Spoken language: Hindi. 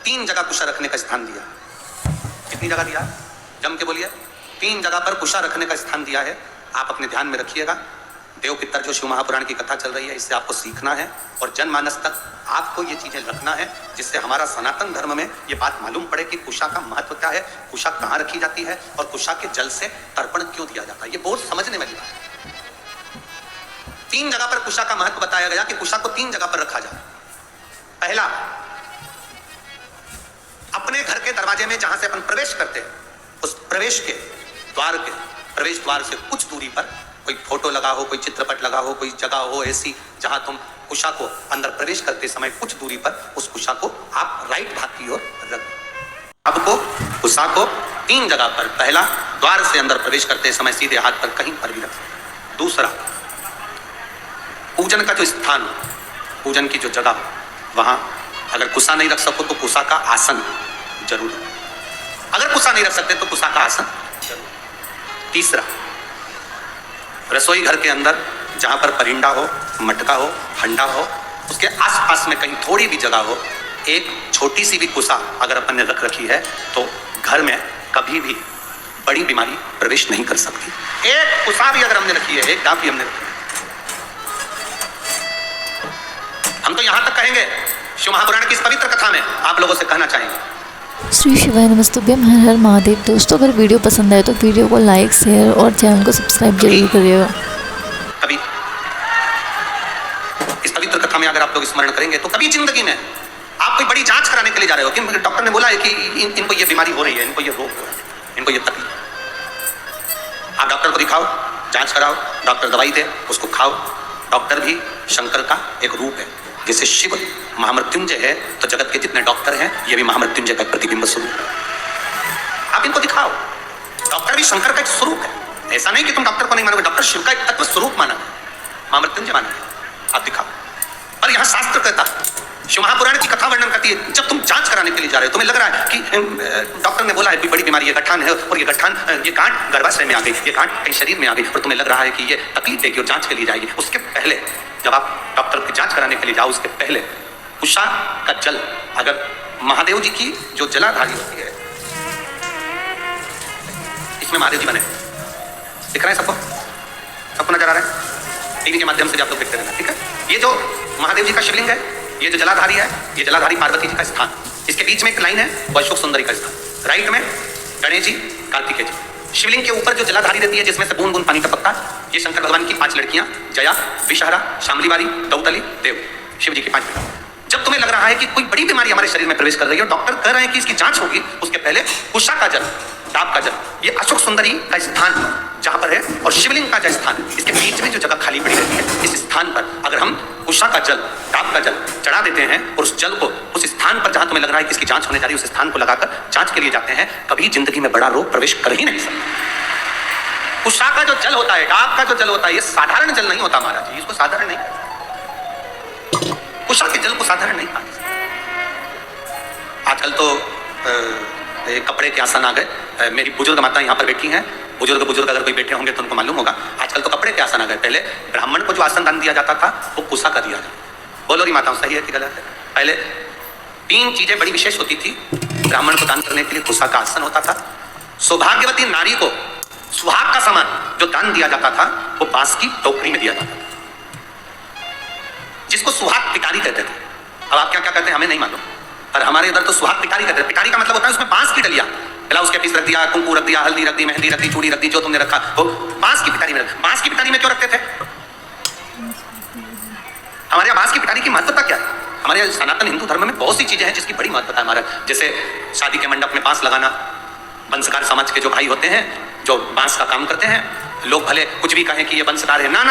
3 जगह कुशा रखने का स्थान दिया। कितनी जगह दिया? जम के बोलिए। 3 जगह पर कुशा रखने का स्थान दिया है। आप अपने ध्यान में रखिएगा। देव पितर जो शिव महापुराण की कथा चल रही है, इससे आपको सीखना है और जनमानस तक आपको ये चीजें रखना है, जिससे हमारा सनातन धर्म में ये बात मालूम पड़े कि कुशा का महत्व क्या है, कुशा कहाँ रखी जाती है और कुशा के जल से तर्पण क्यों दिया जाता है। ये बहुत समझने वाली बात है। 3 जगह पर कुशा का महत्व बताया गया कि कुशा को 3 जगह पर रखा जाए। पहला, अपने घर के दरवाजे में जहां से अपन प्रवेश करते हैं, उस प्रवेश के प्रवेश द्वार से कुछ दूरी पर कोई फोटो लगा हो, कोई चित्रपट लगा हो, कोई जगह हो ऐसी जहां तुम कुशा को अंदर प्रवेश करते समय कुछ दूरी पर उस कुशा को आप राइट भाग की ओर रख। आपको कुशा को 3 जगह पर, पहला, द्वार से अंदर प्रवेश करते समय सीधे हाथ पर कहीं पर भी रख। दूसरा, पूजन का जो स्थान, पूजन की जो जगह, वहां अगर कुशा नहीं रख सको तो कुशा का आसन जरूर। अगर कुशा नहीं रख सकते तो कुशा का आसन जरूर। तीसरा, रसोई घर के अंदर जहां पर परिंदा हो, मटका हो, हंडा हो, उसके आसपास में कहीं थोड़ी भी जगह हो, एक छोटी सी भी कुशा अगर अपन ने रख रखी है तो घर में कभी भी बड़ी बीमारी प्रवेश नहीं कर सकती। एक कुशा भी अगर हमने रखी है, एक डाब भी हमने रखी है, हम तो यहां तक कहेंगे, शिव महापुराण की इस पवित्र कथा में आप लोगों से कहना चाहेंगे। श्री शिवाय नमस्तुभ्यम, हर हर महादेव। दोस्तों, अगर वीडियो पसंद आए तो वीडियो को लाइक, शेयर और चैनल को सब्सक्राइब जरूर करिएगा। कभी इस पवित्र कथा में अगर आप लोग स्मरण करेंगे तो कभी जिंदगी में आप कोई बड़ी जांच कराने के लिए जा रहे हो कि डॉक्टर ने बोला है कि इनको ये बीमारी हो रही है, इनको ये रोग हो रहा है, इनको ये तकलीफ, आप डॉक्टर को दिखाओ, जांच कराओ, डॉक्टर दवाई दे, उसको खाओ। डॉक्टर भी शंकर का एक रूप है। जैसे शिव महामृत्युंजय है तो जगत के जितने डॉक्टर हैं ये भी महामृत्युंजय का प्रतिबिंब स्वरूप है। आप इनको दिखाओ। डॉक्टर भी शंकर का एक स्वरूप है। ऐसा नहीं कि तुम डॉक्टर को नहीं मानोगे, डॉक्टर शिव का एक तत्व स्वरूप माना है, महामृत्युंजय माना है, आप दिखाओ। पर यहाँ शास्त्र कहता है, शिव महापुराण की कथा वर्णन करती है, जब तुम जांच कराने के लिए जा रहे हो, तुम्हें लग रहा है कि डॉक्टर ने बोला है कोई बड़ी बीमारी है, गठान है, और ये गांठ गर्भाशय में आ गई, ये गांठ कहीं शरीर में आ गई, और तुम्हें लग रहा है कि ये तकलीफ देगी और जांच के लिए जाएगी। उसके पहले जब आप डॉक्टर की जांच कराने के लिए जाओ, उसके पहले कुशा का जल, अगर महादेव जी की जो जलाधारी होती है, इसमें महादेव जी बने दिख रहे हैं सबको नजर आ रहा है? टीवी के माध्यम से आप लोग देखते रहना, ठीक है? ये जो महादेव जी का शिवलिंग है, ये जो जलाधारी है, ये जलाधारी पार्वती जी का स्थान। इसके बीच में एक लाइन है, वो अशोक सुंदरी का स्थान। राइट में गणेश जी, कार्तिकेय जी। शिवलिंग के ऊपर जो जलाधारी रहती है, जिसमें से बूंद बूंद पानी टपकता, ये शंकर भगवान की 5 लड़कियां, जया, विषहरा, शामलीवारी, दौतली, देव, शिव जी की 5 बेटा। जब तुम्हें लग रहा है कि कोई बड़ी बीमारी हमारे शरीर में प्रवेश कर रही है, डॉक्टर कह रहे हैं कि इसकी जांच होगी, उसके पहले कुशा का जल, डाब का जल, ये अशोक सुंदरी का स्थान जहां पर है, और शिवलिंग का जो स्थान है, इसके बीच में जो जगह खाली पड़ी रहती है, इस स्थान पर अगर हम कुशा का जल, डाब का जल चढ़ा देते हैं और उस जल को उस स्थान पर जहां तुम्हें लग रहा है कि इसकी जांच होने जा रही है, उस स्थान को लगाकर जांच के लिए जाते हैं, कभी जिंदगी में बड़ा रोग प्रवेश कर ही नहीं सकता। कुशा का जो जल होता है, डाब का जो जल होता है, ये साधारण जल नहीं होता महाराज जी, इसको साधारण नहीं, कुशा के जल को साधारण नहीं पाते। आजकल तो कपड़े के आसन आ गए। मेरी बुजुर्ग माता यहाँ पर बैठी हैं, बुजुर्ग अगर कोई बैठे होंगे तो उनको मालूम होगा, आजकल तो कपड़े के आसन आ गए। पहले ब्राह्मण को जो आसन दान दिया जाता था वो कुशा का दिया जाता। बोलो री माताओं, सही है कि गलत है? पहले 3 चीजें बड़ी विशेष होती थी। ब्राह्मण को दान करने के लिए कुशा का आसन होता था। सौभाग्यवती नारी को सुहाग का सामान जो दान दिया जाता था वो बांस की टोकरी में दिया जाता था, जिसको सुहाग पिटारी कहते थे। अब आप क्या क्या कहते हैं हमें नहीं मालूम, और हमारे इधर तो सुहाग पिटारी कहते हैं। पिटारी का मतलब होता है उसमें बांस की डलिया, ब्लाउज के पीस रख दिया, कुंकू रख दिया, हल्दी रख दी, मेहंदी रख दी, चूड़ी रख दी, जो तुमने रखा वो बांस की पिटारी में रख। बांस की पिटारी में क्यों रखते थे? हमारे यहाँ बांस की पिटारी की महत्वता क्या है? हमारे सनातन हिंदू धर्म में बहुत सी चीजें हैं जिसकी बड़ी महत्वता है हमारा। जैसे शादी के मंडप में बांस लगाना, वंशकार समाज के जो भाई होते हैं जो बांस का काम करते हैं, लोग भले कुछ भी कहें कि ये वंशकार है, ना